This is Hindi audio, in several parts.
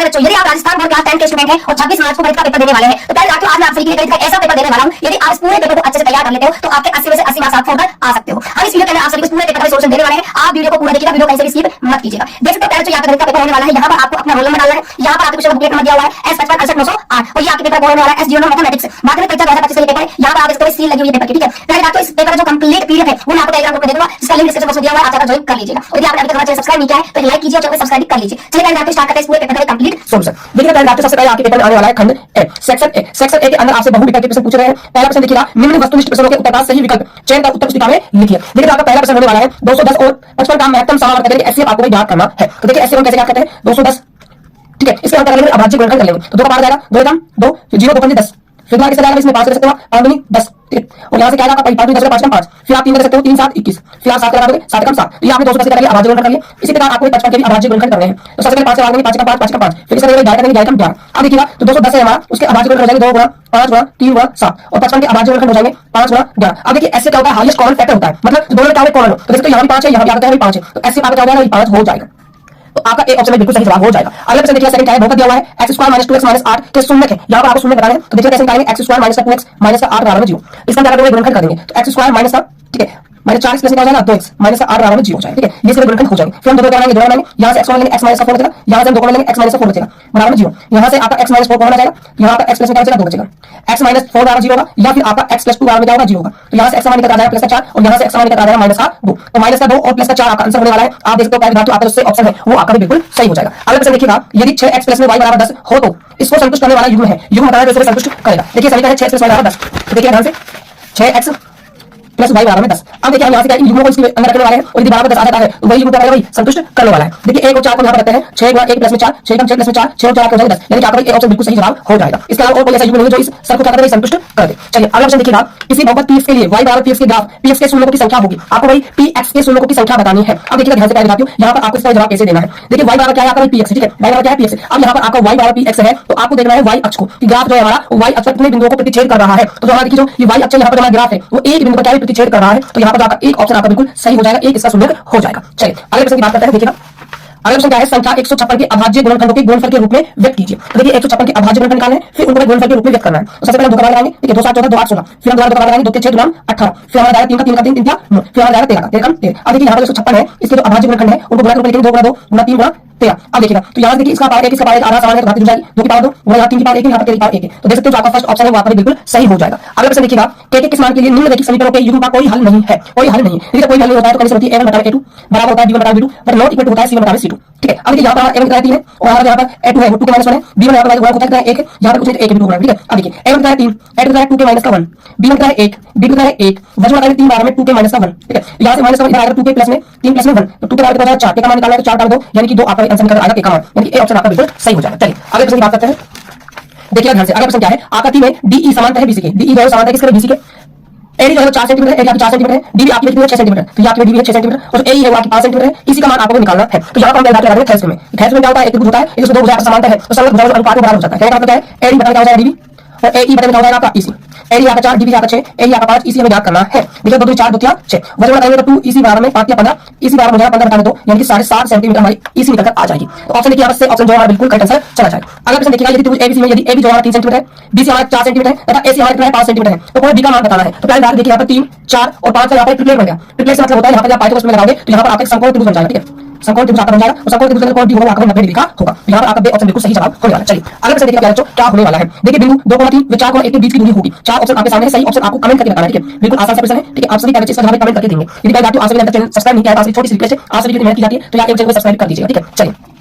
बच्चों, यदि आप राजस्थान बोर्ड क्लास 10 के स्टूडेंट हैं और 26 मार्च को गणित का पेपर देने वाले हैं, तो पहले आज मैं आपसे गणित का ऐसा पेपर देने वाला हूं, यदि आप इस पूरे पेपर को अच्छे से तैयार कर लेते हो तो आपके 80 में से 80 मार्क्स आप छोड़कर आ सकते हो। हम इस वीडियो के अंदर आप सभी को पूरे पेपर का सॉल्यूशन देने वाले हैं। आप वीडियो को पूरा देखिएगा, वीडियो कहीं से भी स्किप मत कीजिएगा। देख सकते हो पहले जो यहाँ पे गणित का पेपर होने वाला है, यहाँ पर आपको अपना रोल नंबर डालना है, यहाँ पर आपके क्वेश्चन बुकलेट नंबर दिया हुआ है S5568 और ये आपके पेपर होने वाला है S09 मैथमेटिक्स माध्यमिक परीक्षा 2025 के लिए पेपर है। यहाँ पर आप इसको सील लगी हुई है पेपर की, ठीक है। पहले बात तो इस पेपर का जो कंप्लीट पीडीएफ है वो मैं आपको टेलीग्राम ग्रुप में दे दूंगा, जिसका लिंक डिस्क्रिप्शन बॉक्स में दिया हुआ है, आप जाकर ज्वाइन कर लीजिएगा। और यदि आपने अभी तक हमारा चैनल सब्सक्राइब नहीं किया है तो लाइक कीजिए और चैनल को सब्सक्राइब कर लीजिए। चलिए पहले स्टार्ट करते हैं इस पूरे पेपर का कंप्लीट सॉल्यूशन। देखिए पहले आपके सबसे पहले आपके पेपर में आने वाला है खंड ए, सेक्शन ए। सेक्शन ए के अंदर आपसे बहु विकल्प के प्रश्न पूछ रहे हैं। पहला प्रश्न देखिएगा, निम्न वस्तुनिष्ठ प्रश्नों के उत्तर का सही विकल्प चयन कर उत्तर पुस्तिका में लिखिए। देखिए आपका पहला प्रश्न होने वाला है 210 और 55 का महत्तम समावर्त करके एचसीएफ आपको ज्ञात करना है। तो देखिए एचसीएफ कैसे ज्ञात करते हैं, 210, ठीक है। इसके अंतर लेंगे, अभाज्य गुणनखंड कर लेंगे तो 2 का पार जाएगा, 2 एकम 2, 0 2 5 10, फिर किससे जाएगा, इसमें 5 कर सकते हो, 5 दूनी 10, ठीक है। और यहाँ से क्या आएगा, 5 10 5 5, फिर आप 3 कर सकते हो, 3 7 21, फिर आप 7 लगा दोगे, 7 कम 7। ये आपने 210 कर लिया, अभाज्य गुणनखंड कर लिया। इसी प्रकार आपको 55 के भी अभाज्य गुणनखंड करने हैं। तो सबसे पहले 5 से भाग देंगे, 5 का 5 5 का 5, फिर इसका करेंगे 11 करेंगे 11 अब देखिएगा तो 210 है हमारा, उसके अभाज्य गुणनखंड हो जाएंगे 2 गुणा 5 गुणा 3 गुणा 7 और 55 के अभाज्य गुणनखंड हो जाएंगे 5 गुणा 11। अब देखिए ऐसे क्या होता है, हाईएस्ट कॉमन फैक्टर होता है, मतलब दोनों में क्या कॉमन हो, तो देखो यहाँ भी 5 है, यहाँ भी आता है 5 है, तो ऐसे आपका क्या हो जाएगा, 5 हो जाएगा। तो आपका ए ऑप्शन में बिल्कुल सही जवाब हो जाएगा। अगला प्रश्न देखिए, सेकंड क्या है, बहुपद दिया हुआ है x² - 2x - 8 के शून्यक है। यहाँ पर आपको शून्य बताना है, तो देखिए कैसे निकालेंगे, x² - 2x - 8 बराबर 0। इसका क्या करेंगे, गुणनखंड कर देंगे, तो x² माइनस, ठीक है, माइनस 4 प्लस क्या हो जाएगा 2x माइनस 8 बराबर 0 हो जाएगा, ठीक है। ये इसके गुणनखंड हो जाएंगे। फिर हम 2 बनाएंगे, 2 बनाएंगे, यहाँ से x लेंगे, x - 4 बचेगा, यहाँ से हम 2 लेंगे, x - 4 बचेगा बराबर 0। यहाँ से आपका x - 4 कौन आ जाएगा, यहाँ पर x प्लस क्या बचेगा 2 बचेगा, x - 4 बराबर 0 होगा, या फिर आपका x + 2 बराबर क्या होगा 0 होगा। तो यहाँ से x निकल आ जाएगा प्लस का 4 और यहाँ से x निकल आ जाएगा माइनस का 2, तो माइनस का 2 और प्लस का 4 आपका आंसर होने वाला है। आप देख सकते हो पहले धातु आपका जो ऑप्शन है वो आपका भी बिल्कुल सही हो जाएगा। अगला प्रश्न देखिएगा, यदि 6x + y बराबर 10 हो तो इसको संतुष्ट करने वाला युग्म है, युग्म बताना है संतुष्ट करेगा। देखिए समीकरण है 6x + y बराबर 10, तो देखिए ध्यान से 6x + y बराबर 10। अब देखिए हम यहाँ से क्या युग्मों को इसके अंदर रखने वाले हैं और यदि बराबर 10 आ जाता है तो वही युग्म क्या वही संतुष्ट करने वाला है। देखिए 1 और 4 को यहाँ पर रखते हैं, 6 × 1 + 4, 6 × 6 + 4, 6 और 4 हो जाएगा 10, यानी कि आपका ये ऑप्शन बिल्कुल सही जवाब हो जाएगा। इसके अलावा और कोई ऐसा युग्म नहीं है जो इस सर को क्या करे संतुष्ट कर दे। चलिए अगला प्रश्न देखिएगा, किसी बहुपद px के लिए y बराबर px के ग्राफ px के शून्यकों की संख्या होगी, आपको वही px के शून्यकों की संख्या बतानी है। अब देखिएगा ध्यान से पहले बताती हूँ, यहाँ पर आपको इसका जवाब कैसे देना है। देखिए y बराबर क्या है आपका px, ठीक है, y बराबर क्या है px। अब यहाँ पर आपका y बराबर px है तो आपको देखना है y अक्ष को, कि ग्राफ जो है हमारा y अक्ष पर कितने बिंदुओं को प्रतिच्छेद कर रहा है। तो हमारा देखिए जो ये y अक्ष यहाँ पर हमारा ग्राफ है वो एक बिंदु पर क्या प्रतिच्छेद कर रहा है, तो यहाँ पर आपका एक ऑप्शन आपका बिल्कुल सही हो जाएगा, एक इसका शून्यक हो जाएगा। चलिए अगले प्रश्न की बात करते हैं। देखिएगा अगला प्रश्न क्या है, संख्या 156 के अभाज्य गुणनखंडों के गुणनफल के रूप में व्यक्त कीजिए। तो देखिए 156 के अभाज्य गुणनखंड निकालने हैं, फिर उनको गुणनफल के रूप में व्यक्त करना है। तो सबसे पहले 2 का लगाएंगे, ठीक है, 2 7 14 2 8 16, फिर हम 2 का लगाएंगे, 2 के 6 2 18, फिर हमारा जाएगा 3 का 3 का 3 3 क्या 9, फिर हमारा जाएगा 13 का 13। अब देखिए यहाँ पर 156 है, इसके जो अभाज्य गुणनखंड है उनको गुणा करके लिखेंगे 2 × 2 × 3 × 13। अब देखिएगा तो यहाँ से देखिए इसका पावर 1 इसका पावर 1 आधा समान है तो घात जुड़ जाएगी, 2 की पावर 2 और यहाँ 3 की पावर 1 यहाँ पर 3 की पावर 1 है। तो देख सकते हो जो आपका फर्स्ट ऑप्शन है वो आपका बिल्कुल सही हो जाएगा। अगला प्रश्न देखिएगा, के किस मान के लिए निम्नलिखित समीकरणों के युग्म का कोई हल नहीं है, कोई हल नहीं है। देखिए कोई हल नहीं होता है तो कंडीशन होती है a1 / a2 बराबर होता है b1 / b2 but not equal होता है c1 / c2, ठीक है। अब देखिए यहाँ पर a1 3 है और हमारा यहाँ पर a2 है वो 2 के -1 है, b1 यहाँ पर होता है 1 है, यहाँ पर कुछ नहीं 1 भी 2 है, ठीक है। अब देखिए a1 3, a2 2 के -1, b1 1, b2 1, वजन बताएंगे 3 बार में 2 के -1, ठीक है। यहाँ से -1 इधर आएगा 2 के प्लस में 3 प्लस में 1, तो 2 के बाद 4 के का मान निकालना है तो 4 डाल दो, यानी कि 2 आपका आंसर निकल आएगा के का मान, यानी कि ए ऑप्शन आपका बिल्कुल सही हो जाएगा। चलिए अगले प्रश्न की बात करते हैं। देखिए ध्यान से अगला प्रश्न क्या है, आकृति में DE समांतर है BC के, DE जो है समांतर है किसके BC के, एडी जो है 4 सेंटीमीटर है, एडी आपकी 4 सेंटीमीटर है, डीबी आपकी कितनी है 6 सेंटीमीटर, तो यहाँ की डीबी है 6 सेंटीमीटर और एई है वो आपकी 5 सेंटीमीटर है, इसी का मान आपको निकालना है। तो यहाँ पर हम लगा रहे हैं थेल्स में, थेल्स में क्या होता है, एक त्रिभुज होता है, इसमें दो भुजाएं समांतर है तो समग्र भुजाओं का अनुपात बराबर हो जाता है। क्या मतलब क्या है, एडी बराबर क्या हो जाएगा डीबी और एई बराबर क्या हो जाएगा आपका ईसी। एडी आपका 4, डीबी आपका 6, एई आपका 5, ईसी हमें ज्ञात करना है। देखिए 2 2 4 2 3 6, वजन बताएंगे तो 2 ईसी बराबर में 5 या 15, ईसी बराबर हो जाएगा 15 बटा 2, यानी कि 7.5 सेंटीमीटर हमारी ईसी निकल कर आ जाएगी। तो ऑप्शन देखिए यहाँ से ऑप्शन जो हमारा बिल्कुल करेक्ट आंसर चला जाएगा। अगला प्रश्न देखिएगा, यदि त्रिभुज एबीसी में यदि एबी जो हमारा 3 सेंटीमीटर है, बीसी हमारा 4 सेंटीमीटर है तथा एसी हमारा कितना है 5 सेंटीमीटर है, तो कोई बी का मान बताना है। तो पहले बात देखिए यहाँ पर 3 4 और 5 का यहाँ पर ट्रिपलेट बन गया। ट्रिपलेट से मतलब होता है यहाँ पर जब पाइथागोरस में लगाओगे तो यहाँ पर आपका समकोण त्रिभुज बन जाएगा, ठीक है, समकोण त्रिभुज आपका बन जाएगा और समकोण त्रिभुज का कोण भी होगा आपका 90 डिग्री का होगा। तो यहाँ पर आपका ऑप्शन बिल्कुल सही जवाब होने वाला है। चलिए अगला प्रश्न देखिए बच्चों क्या होने वाला है। देखिए बिंदु 2,3 व 4,1 के बीच की दूरी होगी। 4 ऑप्शन आपके सामने है, सही ऑप्शन आपको कमेंट करके बताना है, ठीक है, बिल्कुल आसान सा प्रश्न है, ठीक है। आप सभी पहले इसका जवाब कमेंट करके देंगे। यदि पहले आप सभी चैनल सब्सक्राइब नहीं किया है, आप छोटी सी रिक्वेस्ट है, आप सभी मेहनत की जाती है तो आप चैनल को सब्सक्राइब कर दीजिएगा, ठीक है। चलिए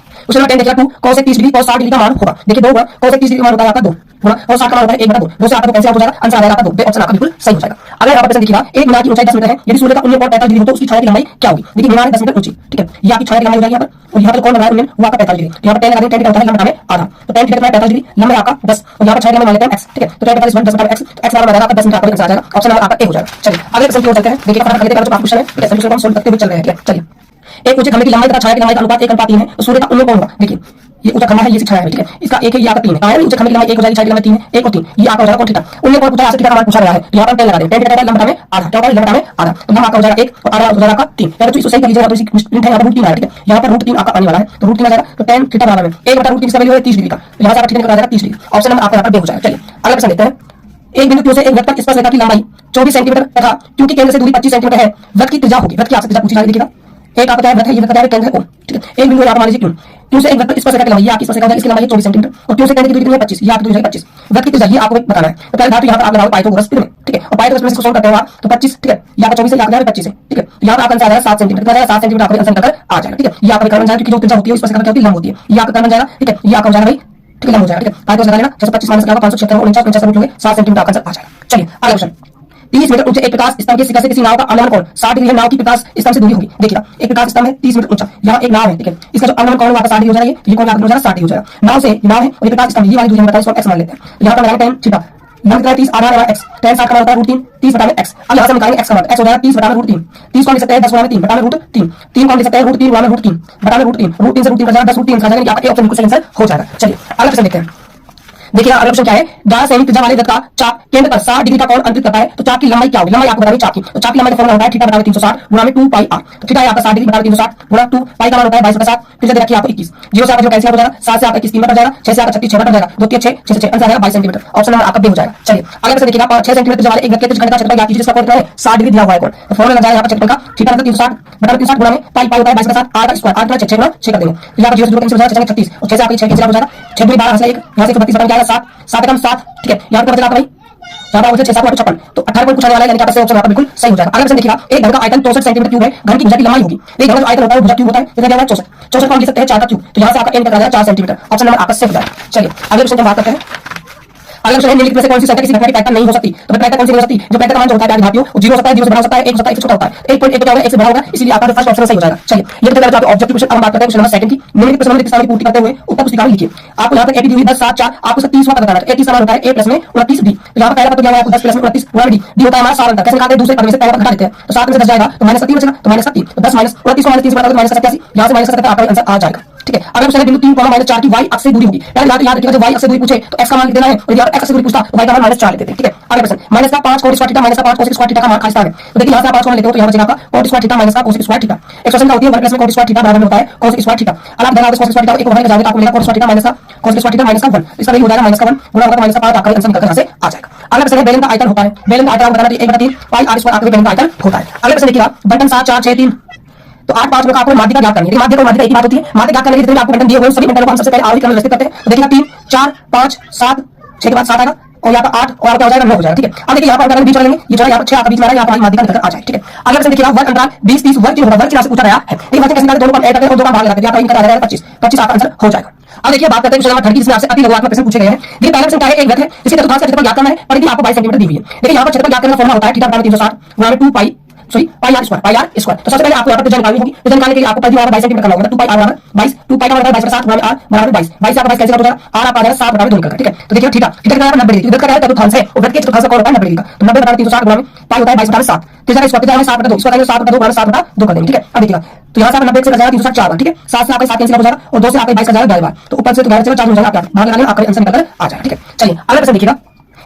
क्वेश्चन नंबर 10 देखिए, 2 cos 30 डिग्री cos 60 डिग्री का मान होगा। देखिए 2 cos 30 डिग्री का मान होता है आपका 2 गुणा और 60 का मान होता है 1 बटा 2, 2 से आपका कैंसिल आउट हो जाएगा, आंसर आ जाएगा आपका 2, ऑप्शन आपका बिल्कुल सही हो जाएगा। अगला यहाँ पर प्रश्न देखिएगा, एक मीनार की ऊंचाई 10 मीटर है, यदि सूर्य का उन्नयन कोण 45 डिग्री हो तो उसकी छाया की लंबाई क्या होगी। देखिए मीनार 10 मीटर ऊंची, ठीक है, ये आपकी छाया की लंबाई हो जाएगी यहाँ पर, और यहाँ पर कौन लगाया उन्नयन वो आपका 45 डिग्री, यहाँ पर 10 लगा देंगे, 10 का होता है लंबा में आधा, तो 10 कितना 45 डिग्री, लंबाई आपका 10 और यहाँ पर छाया की लंबाई मान लेते हैं x, ठीक है, तो 10 45 10 x, तो x बराबर आ जाएगा आपका 10 मीटर, आपका आंसर आ जाएगा, ऑप्शन नंबर आपका ए हो जाएगा। चलिए अगले प्रश्न की ओर चलते हैं। देखिए फटाफट देखते हैं जो आपको क्वेश्चन है, ठीक है, सॉल्यूशन को हम सोल्व करते हुए चल रहे हैं, ठीक है। चलिए एक ऊंचे खंभे की लंबाई तथा छाया की लंबाई का अनुपात 1:3 है, तो सूर्य का उन्मुख कौन होगा? देखिए ये ऊंचा खंभा है, ये छाया है, ठीक है, इसका एक है, ये आपका 3 है, कहा है ऊंचे खंभे की लंबाई 1 हो जाएगी, छाया की लंबाई 3 है, 1 और 3, ये आपका हो जाएगा कौन? थीटा। उन्होंने कौन पूछा? यहाँ से थीटा का मान पूछा गया है, तो यहाँ पर 10 लगा दें, 10 थीटा का लंबा में आधा, क्या होगा? लंबा में आधा, तो यहाँ आपका हो जाएगा 1 और आधा हो जाएगा आपका 3, या तो इसको सही कर लीजिएगा, तो इसी प्रिंट है यहाँ पर √3 आ रहा है, ठीक है, यहाँ पर √3 आपका आने वाला है, तो √3 आ जाएगा, तो 10 थीटा बराबर में 1/√3 इसका वैल्यू है 30 डिग्री का, यहाँ से आपका थीटा निकल जाएगा 30 डिग्री। ऑप्शन नंबर आपका यहाँ पर बी हो जाएगा। चलिए अगला प्रश्न देखते हैं। एक बिंदु Q से एक वृत्त पर स्पर्श रेखा की लंबाई 24 सेंटीमीटर तथा Q के केंद्र से दूरी 25 सेंटीमीटर है, वृत्त की त्रिज्या होगी। वृत्त की आपसे त्रिज्या पूछी जाएगी, देखिएगा एक आपका वृत्त है, ये वृत्त है, केंद्र है O, ठीक है, एक बिंदु यहाँ पर मान लीजिए Q से एक वृत्त पर स्पर्श रेखा की लंबाई, ये आपकी स्पर्श रेखा है, इसकी लंबाई है 24 सेंटीमीटर और Q से केंद्र की दूरी कितनी है? 25, ये आपकी दूरी है 25। वृत्त की त्रिज्या ये आपको बताना है, तो पहले धातु यहाँ पर आप लगाओ पाइथागोरस में, ठीक है, और पाइथागोरस में इसको सॉल्व करते हो आप, तो 25, ठीक है, यहाँ पर 24 है, यहाँ पर 25 है, ठीक है, यहाँ पर आपका आंसर आ जाएगा 7 सेंटीमीटर, 7 सेंटीमीटर आपका आंसर निकल आ जाएगा, ठीक है, ये आपका बन जाएगा, क्योंकि जो त्रिज्या होती है स्पर्श रेखा क्या होती है? लंब होती है, ये आपका बन जाएगा, ठीक है, ये आपका हो जाएगा भाई, ठीक है, लंब हो जाएगा, ठीक है, पाइथागोरस लगा लेना, 625 माइनस 576 49 49 रूट लोगे, 7 सेंटीमीटर आपका आंसर आ जाएगा। चलिए अगला क्वेश्चन। 30 मीटर ऊंचे एक प्रकाश स्तंभ के शिखर से किसी नाव का अवलंबन कोण 60 डिग्री है, नाव की प्रकाश स्तंभ से दूरी होगी। देखिएगा एक प्रकाश स्तंभ है 30 मीटर ऊंचा, यहाँ एक नाव है, ठीक है, इसका जो अवलंबन कोण वापस 60 डिग्री हो जाएगा, ये कोण हो जाएगा 60 डिग्री हो जाएगा। नाव से नाव है और ये प्रकाश स्तंभ, ये वाली दूरी हम बताएं, इसको x मान लेते हैं, यहाँ पर लगाएंगे tan थीटा, यहाँ कितना है 30 आधा है x, tan 60 का होता है √3, 30 बटा में x। अब यहाँ से निकालेंगे x का मान, x हो जाएगा 30 बटा में √3, 30 को हम लिख सकते हैं 10 गुणा में 3 बटा में √3, 3 को हम लिख सकते हैं √3 गुणा में √3 बटा में √3, √3 से √3 का जाएगा 10 √3 का जाएगा, आपका ए ऑप्शन बिल्कुल सही आंसर हो जाएगा। चलिए अगला प्रश्न देखते हैं। देखिए अगला क्वेश्चन क्या है, 12 सेमी त्रिज्या वाले वृत्त का चाप केंद्र पर 60 डिग्री का कोण अंतरित करता है, तो चाप की लंबाई क्या होगी? लंबाई आपको बतानी चाप की, तो चाप की लंबाई का फॉर्मूला होता है थीटा बराबर 360 गुणा में 2 पाई r, तो थीटा है आपका 60 डिग्री बराबर 360 गुणा 2 पाई का मान होता है 22/7, त्रिज्या दे रखी है आपको 21, 0 से आपका जो कैंसिल हो जाएगा, 7 से आपका 21 3 बट जाएगा, 6 से आपका 36 6 बट जाएगा, 2 3 6 6 से 6 आंसर आएगा 22 सेंटीमीटर। ऑप्शन नंबर आपका बी हो जाएगा। चलिए अगला प्रश्न देखिएगा, 6 सेंटीमीटर त्रिज्या वाले एक वृत्त के त्रिज्यखंड का क्षेत्रफल ज्ञात कीजिए, जिसका कोण कितना है? 60 डिग्री दिया हुआ है कोण, तो फॉर्मूला लग जाएगा यहाँ पर क्षेत्रफल का, थीटा मतलब 360 बटा 360 गुणा में पाई पाई होता है 22/7 r का स्क्वायर, r का 6 गुणा 6 कर देंगे, तो यहाँ पर 0 से 0 कैंसिल हो जाएगा, 36 और 6 से आपका 6 कैंसिल हो जाएगा, 6 2 12 हासिल 1, यहाँ से 32 बटा जाएगा 7 7 कम 7, ठीक है, यहाँ पर बचेगा आपका भाई यहाँ पर 6 7 56, तो 18 पॉइंट पूछने वाला है, यानी कि आपका ऑप्शन आपका बिल्कुल सही हो जाएगा। अगला प्रश्न देखिएगा, एक घन का आयतन 64 सेंटीमीटर क्यूब है, घन की भुजा की लंबाई होगी, एक घन का आयतन होता है भुजा क्यूब होता है, कितना दिया हुआ है 64 को हम लिख सकते हैं 4 का क्यूब, तो यहाँ से आपका n निकल जाएगा 4 सेंटीमीटर। ऑप्शन नंबर आपका सही हो जाएगा। चलिए अगले प्रश्न की बात करते हैं। अगला प्रश्न है, निम्नलिखित में से कौन सी संख्या किसी घटना की पैटर्न नहीं हो सकती? तो पैटर्न कौन सी नहीं हो सकती? जो पैटर्न का मान जो होता है धातुओं 0 हो सकता है, 0 से बड़ा हो सकता है, 1 हो सकता है, 1 से छोटा होता है, 1.1 क्या होगा 1 से बड़ा होगा, इसलिए आपका फर्स्ट ऑप्शन सही हो जाएगा। चलिए ये तो आपका ऑब्जेक्टिव क्वेश्चन। अब बात करते हैं क्वेश्चन नंबर 2 की। निम्नलिखित प्रश्नों की पूर्ति करते हुए उत्तर पुस्तिका में लिखिए। आपको यहाँ पर एपी दी हुई 10 7 4, आपको 30वां पता करना है। 30 समान होता है a प्लस में 29 d, तो यहाँ पर पहला पद दिया हुआ है आपको 10 प्लस में 29 गुणा d, d होता है हमारा सार अंतर, कैसे निकालते हैं? दूसरे पद में से पहला पद घटा देते हैं, तो 7 में से 10 जाएगा तो -3 बचेगा, तो -3 तो 10 माइनस 29 को -3 से घटाओगे तो -87, यहाँ से -87 आपका आंसर आ जाएगा। ठीक है, अगर क्वेश्चन है बिंदु 3 -4 की y अक्ष से दूरी होगी, पहले याद रखिएगा जब y अक्ष से दूरी पूछे तो x का मान लिख देना है, और यदि x से दूरी पूछता तो y का मान -4 लेते थे। ठीक है, अगला प्रश्न माइनस का 5 cos थीटा माइनस का 5 cos थीटा का मान खास है, तो देखिए यहाँ से आप 5 को लेते हो तो यहाँ बचेगा आपका cos थीटा माइनस का cos थीटा। एक्सप्रेशन का होती है 1 प्लस में cos थीटा बराबर होता है cos थीटा। अगर आप देखा cos थीटा एक बार जाओगे तो आपको मिलेगा cos थीटा माइनस का cos थीटा माइनस का 1, इसका वैल्यू हो जाएगा -1 गुणा होगा माइनस का 5, आपका आंसर निकल कर यहाँ से आ जाएगा। अगला प्रश्न है बेलन का आयतन होता है, बेलन का आयतन आपको बताना है 1/3 पाई r स्क्वायर आपके बेलन का आयतन होता है। अगला प्रश्न देखिएगा बटन 7 4 6 3, तो 8 5 में आपको माध्यिका ज्ञात करनी है। माध्यिका और माध्यिका एक ही बात होती है, माध्यिका ज्ञात करने के लिए आपको बटन दिए हुए सभी बटनों को हम सबसे पहले आरोही क्रम में व्यवस्थित करते हैं, तो देखिएगा 3 4 5 7 6 के बाद 7 आएगा और यहाँ पर 8 और आपका हो जाएगा 9 हो जाएगा। ठीक है, अब देखिए यहाँ पर बीच में लेंगे, ये जो है यहाँ पर 6 आपका बीच में आ रहा है, यहाँ पर माध्यिका निकल आ जाए। ठीक है, अगला प्रश्न देखिएगा वर्ग अंतराल 20 30 वर्ग किलो वर्ग चिन्ह से पूछा गया है, ये वर्ग कैसे निकालते हैं? दोनों को ऐड करके और दो का भाग लगाते हैं, यहाँ पर इनका आ जाएगा 25 25 आपका आंसर हो जाएगा। अब देखिए बात करते हैं क्वेश्चन नंबर 30 जिसमें आपसे अति लघुत्मक प्रश्न पूछे गए हैं। देखिए पहला प्रश्न क्या है, एक वृत्त है, इसके चतुर्थांश का क्षेत्रफल ज्ञात करना है, परिधि आपको 22 सेंटीमीटर दी हुई है। देखिए यहाँ पर क्षेत्रफल ज्ञात करने का फॉर्मूला होता है थीटा बराबर 360 गुणा में 2 पाई पाई आर स्क्वायर। तो सबसे पहले आपको यहाँ पर त्रिज्या निकालनी होगी, त्रिज्या निकालने के लिए आपको परिधि बराबर 22 सेंटीमीटर करना होगा, 2 पाई आर बराबर 22, 2 पाई का मतलब 22/7 गुणा में आर बराबर 22, 22 से आपका 22 कैंसिल हो जाएगा, आर आपका आ जाएगा 7 बराबर 2 निकलकर। ठीक है, तो देखिए थीटा थीटा का 90 डिग्री, वृत्त का है चतुर्थांश है और वृत्त के चतुर्थांश का कोण होता है 90 डिग्री का, तो 90 बराबर 360 गुणा में पाई होता है 22/7, त्रिज्या का स्क्वायर 7/2, इसको करेंगे 7/2 गुणा 7/2 कर देंगे। ठीक है, अब देखिएगा तो यहाँ से आपका 90 से जाएगा 360 4 बार। ठीक है, 7 से आपका 7 कैंसिल हो जाएगा और 2 से आपका 22 का जाएगा 11 बार, तो ऊपर से तो 11 से 4 हो जाएगा, आपका भाग लगाने आपका आंसर निकल कर आ जाएगा। ठीक है, चलिए अगला प्रश्न देखिएगा।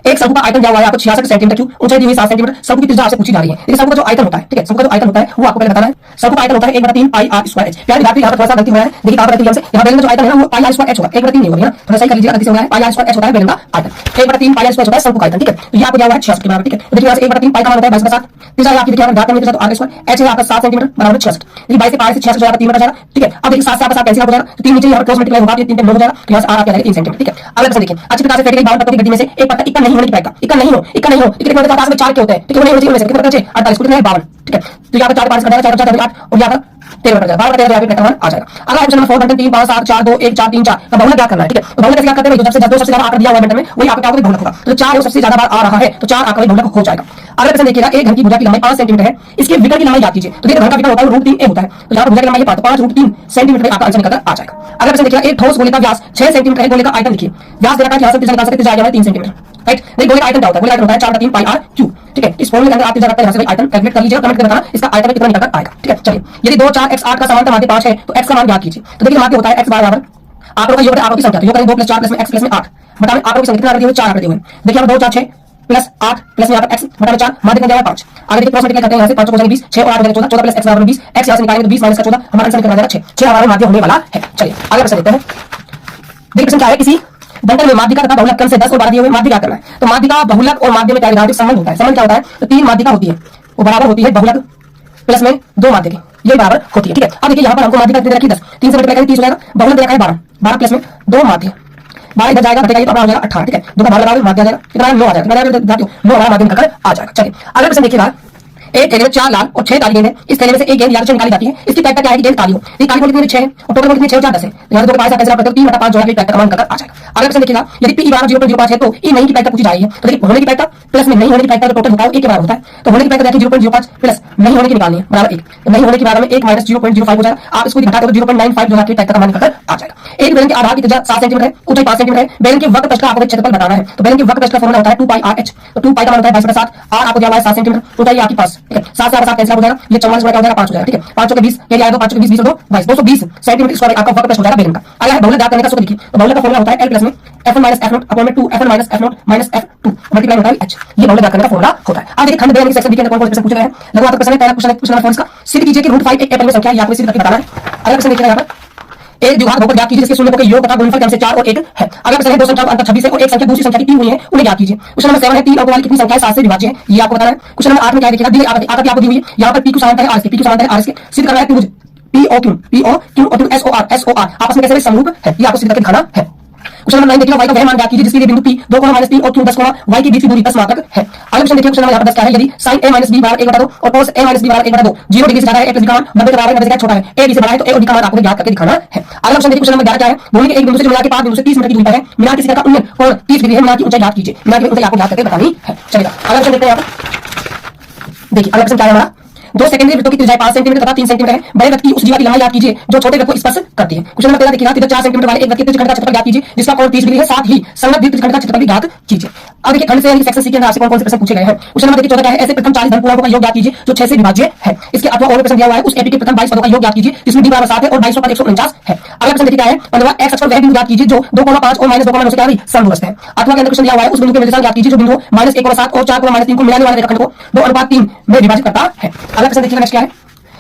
एक शंकु का आयतन दिया हुआ है आपको 66 सेंटीमीटर क्यूब, ऊंचाई दी हुई 7 सेंटीमीटर, शंकु की त्रिज्या आपसे पूछी जा रही है। लेकिन शंकु का जो आयतन होता है, ठीक है, शंकु का जो आयतन होता है वो आपको पहले बताना है। शंकु का आयतन होता है 1/3 पाई आर स्क्वायर एच। प्यारी बात यहाँ पर थोड़ा सा गलती हुआ है, देखिए कहां पर गलती हमसे, यहाँ बेलन का जो आयतन है ना वो पाई आर स्क्वायर एच होगा, 1/3 नहीं होगा ना, थोड़ा सही कर लीजिएगा, गलती से हो गया है, पाई आर स्क्वायर एच होता है बेलन का आयतन, 1/3 पाई आर स्क्वायर होता है शंकु का आयतन। ठीक है, तो ये आपको दिया हुआ है 66 के बराबर। ठीक है, तो देखिए यहाँ से 1/3 पाई का मान होता है 22/7, त्रिज्या आपकी देखिए यहाँ पर तो आर स्क्वायर एच है आपका 7 सेंटीमीटर बराबर 66, ये 22 से पाई से 66 हो जाएगा 3 बटा जाएगा। ठीक है, अब देखिए 7 से आपका 7 कैंसिल हो जाएगा, तो 3 नीचे यहाँ पर क्रॉस मल्टीप्लाई होगा, ये 3 9 हो जाएगा, तो यहाँ से आर आपका 3 सेंटीमीटर। ठीक है, अगला प्रश्न देखिए, अच्छी प्रकार से फेंकी गई 52 पत्तों की गड्डी में से एक पत्ता इक्का नहीं होने की पैका, इक्का नहीं हो, इक्का नहीं हो, इतने पत्ते 50 में 4 के होते हैं। ठीक है, नहीं होने कितने बचे 48 कितने हैं 52। ठीक है, तो यहाँ पर 4 5 का जाएगा 4 4 8 और यहाँ पर 13 बटा जाएगा, 12 बटा 13 यहाँ पे पैटर्न आ जाएगा। अगला ऑप्शन नंबर 4 बटन 3 5 7 4 2 1 4 3 4 का बहुलक ज्ञात करना है। ठीक है, तो बहुलक कैसे ज्ञात करते हैं? जब से 2 सबसे ज्यादा आंकड़ा दिया हुआ है बटन में वही आपका क्या होगा बहुलक होगा, तो 4 सबसे ज्यादा बार आ रहा है तो 4 आपका बहुलक हो जाएगा। अगला प्रश्न देखिएगा, एक घन की भुजा की लंबाई 5 सेंटीमीटर है, इसके विकर्ण की लंबाई ज्ञात कीजिए। तो देखिए घन का विकर्ण होता है √3a होता है, तो यहाँ पर भुजा की लंबाई 5 √3 सेंटीमीटर में आपका आंसर निकल आ जाएगा। अगला प्रश्न देखिएगा, एक ठोस गोले का व्यास 6 सेंटीमीटर है, गोले का आयतन लिखिए। व्यास दे रखा है, यहाँ से त्रिज्या निकाल सकते हैं, त्रिज्या आ जाएगा 3 सेंटीमीटर। राइट, नहीं गोले का आयतन क्या होता है? गोले का आयतन होता है 4/3 पाई आर क्यूब। ठीक है। इस फॉर्मूले के अंदर आप जाकर यहाँ से आयतन कैलकुलेट कर लीजिएगा, कमेंट करके बताना इसका आयतन कितना निकल कर आएगा। ठीक है, चलिए यदि 2 4 x 8 का समांतर माध्य 5 है तो x का मान ज्ञात कीजिए। तो देखिए माध्य होता है x बार बराबर आंकड़ों का योग है, आंकड़ों की संख्या, तो योग करें 2 + 4 + x + 8 बटा में आंकड़ों की संख्या कितना दिए हुए 4 आंकड़े दिए हुए। देखिए 2 4 6 + 8 प्लस यहाँ पर x बटा में 4 माध्य कितना 5। आगे देखिए क्रॉस मल्टीप्लाई करते हैं, यहाँ से 5 को 20 6 और 8 14 14 + x बराबर 20 x यहाँ से निकालेंगे तो 20 - का 14 हमारा आंसर निकल जाएगा 6 6 हमारा माध्य होने वाला है। चलिए आगे प्रश्न देखते हैं। देखिए प्रश्न क्या है, किसी बंटन में माध्यिका तथा बहुलक क्रम से 10 और 12 दिए हुए, माध्य क्या करना है। तो माध्यिका बहुलक और माध्य में क्या विधायक संबंध होता है। संबंध क्या होता है, तो 3 माध्यिका होती है वो बराबर होती है बहुलक प्लस में 2 माध्य की, ये बराबर होती है। ठीक है, अब देखिए यहाँ पर हमको माध्यिका कितनी रखी 10, 3 से मल्टीप्लाई करें 30 हो जाएगा, बहुलक दे रखा है 12 12 प्लस में 2 माध्य 12 इधर जाएगा घटेगा, तो अपना हो जाएगा 18। ठीक है, 2 का भाग लगाओगे माध्य आ जाएगा कितना 9 आ जाएगा, 9 हमारा माध्य निकल कर आ जाएगा। चलिए अगला प्रश्न देखिएगा। एक थैले में 4 लाल और 6 काली गेंद है, इस थैले में से एक गेंद यादृच्छिक निकाली जाती है, इसकी पैक्टर क्या है कि गेंद काली हो। ये काली बॉल कितनी 6 है और टोटल बॉल कितनी 6 4 10 है, यहाँ 2 के पास कैंसिल करते हो 3 बटा 5 जोड़ा के पैक्टर का मान निकल कर आ जाएगा। अगला प्रश्न देखिएगा, यदि p बराबर 0.05 है तो e नहीं की पैक्टर पूछी जा रही है। तो देखिए होने की पैक्टर प्लस में नहीं होने की पैक्टर टोटल होता है 1 के बराबर होता है, तो होने की पैक्टर देखिए 0.05 प्लस नहीं होने की निकालनी है बराबर 1, तो नहीं होने की बराबर में 1 - 0.05 हो जाएगा। आप इसको घटा दो 0.95 जोड़ा के पैक्टर का मान निकल कर आ जाएगा। एक बेलन के आधार की त्रिज्या 7 सेंटीमीटर है, ऊंचाई 5 सेंटीमीटर है, बेलन के वक्र पृष्ठ का आपको क्षेत्रफल बताना है। तो बेलन के वक्र पृष्ठ का फॉर्मूला होता है 2πr/h, तो 2π का मान होता है 22/7, r आपको दिया हुआ है 7 सेंटीमीटर, ऊंचाई आपकी 5। ठीक है, 7 से 7 कैंसिल हो जाएगा, ये 44 गुणा क्या हो जाएगा 5 हो जाएगा। ठीक है, 5 चौके 20 ये आएगा 5 चौके 20 20 2 22 220 सेंटीमीटर स्क्वायर आपका वक्र पृष्ठ हो जाएगा बेलन का। अगला है बहुलक ज्ञात करने का सूत्र। देखिए तो बहुलक का फॉर्मूला होता है l प्लस में f1 - f0 अपॉन में 2 f1 - f0 - f2 मल्टीप्लाई होता है h, ये बहुलक ज्ञात करने का फॉर्मूला होता है। अब देखिए खंड बेलन के सेक्शन बी के अंदर कौन कौन से प्रश्न पूछे गए हैं। लघुवात्मक प्रश्न है, पहला क्वेश्चन नंबर 4 इसका सिद्ध कीजिए कि √5 एक एपल संख्या है, आपको सिद्ध करके बताना है। अगला प्रश्न देखिए यहाँ पर एक द्विघात बहुपद ज्ञात कीजिए जिसके शून्य के योग तथा गुणनफल क्रम से 4 और 1 है। अगला प्रश्न है दो संख्याओं का अंतर 26 है और एक संख्या दूसरी संख्या की 3 हुई है, उन्हें ज्ञात कीजिए। क्वेश्चन नंबर 7 है 3 अंकों वाली कितनी संख्याएं 7 से विभाज्य है, ये आपको बताना है। क्वेश्चन नंबर 8 में क्या देखिएगा, दी आकृति आपको दी हुई है, यहाँ पर p को समांतर है r के, p को समांतर है r के, सिद्ध करना है त्रिभुज POQ और SOR आपस में कैसे समरूप है, ये आपको सिद्ध करके दिखाना है। क्वेश्चन नंबर 9 देखिए y का वह मान ज्ञात कीजिए जिसके लिए बिंदु p 2, -3 और q 10, y के बीच की दूरी 10 मात्रक है। अगला क्वेश्चन देखिए क्वेश्चन नंबर यहाँ पर 10 क्या है, यदि sin a - b बराबर 1/2 और cos a - b बराबर 1/2 0 डिग्री से ज्यादा है, a + b का मान 90 के बराबर है, 90 से छोटा है, a b से बड़ा है, तो a और b का मान आपको ज्ञात करके दिखाना है। अगला क्वेश्चन देखिए क्वेश्चन नंबर 11 क्या है, भूमि के एक बिंदु से मिला के 5 बिंदु से 30 मीटर की दूरी पर है, मीनार की शिखर का उन्नयन कोण 30 डिग्री है, मीनार की ऊंचाई ज्ञात कीजिए, मीनार की ऊंचाई आपको ज्ञात करके बतानी है। चलिए अगला क्वेश्चन देखते हैं यहाँ पर। देखिए अगला क्वेश्चन क्या है हमारा, 2 सेकेंडरी वृत्तों की त्रिज्या 5 सेंटीमीटर तथा 3 सेंटीमीटर है, बड़े वृत्त की उस जीवा की लंबाई याद कीजिए जो छोटे वृत्त को स्पर्श करती है। क्वेश्चन नंबर 13 देखिएगा, त्रिज्या 4 सेंटीमीटर वाले एक वृत्त के त्रिज्यखंड का क्षेत्रफल ज्ञात कीजिए जिसका कोण 30 डिग्री है, साथ ही संगत त्रिज्यखंड का क्षेत्रफल भी ज्ञात कीजिए। अब देखिए खंड से यानी सेक्शन सी के अंदर आपसे कौन कौन से प्रश्न पूछे गए हैं। क्वेश्चन नंबर देखिए 14 क्या है, ऐसे प्रथम 40 धनपूर्णांकों का योग ज्ञात कीजिए जो 6 से विभाज्य है। इसके अथवा और प्रश्न दिया हुआ है उस एपी के प्रथम 22 पदों का योग ज्ञात कीजिए जिसमें d बराबर 7 है और 22 पर 149 है। अगला प्रश्न देखिए क्या है, 15वां x अक्ष पर वह बिंदु ज्ञात कीजिए जो 2,5 और -2,9 से क्या है समदूरस्थ है। अथवा के अंदर क्वेश्चन दिया हुआ है उस बिंदु के निर्देशांक ज्ञात कीजिए जो बिंदु -1,7 और 4,-3 को मिलाने वाले रेखाखंड को 2:3 में विभाजित करता है। अगला प्रश्न देखिए नेक्स्ट क्या है,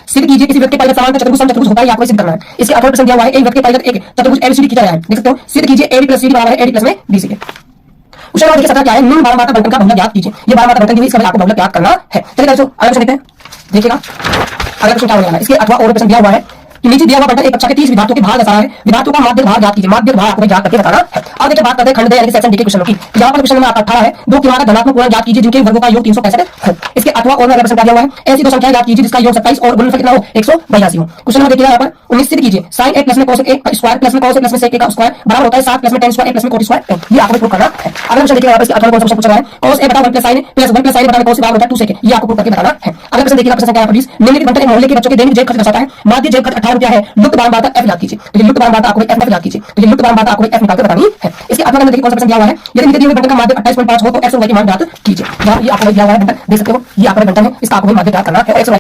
सिद्ध कीजिए किसी वृत्त के परिगत समांतर चतुर्भुज समचतुर्भुज होता है, आपको सिद्ध करना है। इसके अथवा प्रश्न दिया हुआ है एक वृत्त के परिगत एक चतुर्भुज एबीसीडी खींचा गया है, देख सकते हो। सिद्ध कीजिए AB + CD बराबर है AD + में BC के। क्वेश्चन नंबर देखिए 17 क्या है, निम्न बारंबारता बंटन का बहुलक ज्ञात कीजिए, ये बारंबारता बंटन दी हुई इसका आपको बहुलक ज्ञात करना है। चलिए दोस्तों अगला प्रश्न देखते हैं। देखिएगा अगला प्रश्न क्या होने वाला है, इसके अथवा और प्रश्न दिया हुआ है कि नीचे दिया हुआ बंटन एक कक्षा के 30 विद्यार्थियों के भार दर्शा है, विद्यार्थियों का माध्य भार ज्ञात कीजिए, माध्य भार आपको ज्ञात करके बताना है। अब देखिए बात करते हैं खंड दे यानी सेक्शन डी के क्वेश्चनों की। यहाँ पर क्वेश्चन नंबर आपका 18 है, दो किनारा धनात्मक पूर्ण ज्ञात कीजिए जिनके वर्गों का योग 365 हो। इसके अथवा और प्रश्न दिया हुआ है, ऐसी दो संख्याएं ज्ञात कीजिए जिसका योग 27 और गुणनफल कितना हो 182 हो। क्वेश्चन नंबर देखिए यहाँ पर 19 सिद्ध कीजिए sin a + में cos a का स्क्वायर प्लस में cos a प्लस में sec a का स्क्वायर बराबर होता है 7 + में tan स्क्वायर a + में cot स्क्वायर, ये आपको प्रूव करना है। अगला क्वेश्चन देखिए यहाँ पर इसके अथवा कौन सा पूछा गया है, cos a बटा 1 + sin a plus 1 + sin a बटा cos a बराबर होता है 2 sec a, ये आपको प्रूव करके बताना है। अगला प्रश्न देखिएगा प्रश्न क्या है 20, निम्नलिखित बंटन एक मोहल्ले के बच्चों के दैनिक जेब खर्च दर्शाता है, माध्य जेब खर्च 18 रुपया है, लुप्त बारंबारता f ज्ञात कीजिए। तो ये लुप्त बारंबारता आपको f ज्ञात कीजिए, तो ये लुप्त बारंबारता आपको f निकाल कर बतानी है। इसके अथवा में देखिए कौन सा प्रश्न दिया हुआ है, यदि नीचे दिए हुए बंटन का माध्य 28.5 हो तो x और y के मान ज्ञात कीजिए। यहाँ ये आपको दिया हुआ है बंटन, देख सकते हो ये आपका बंटन है, इसका आपको माध्य ज्ञात करना है।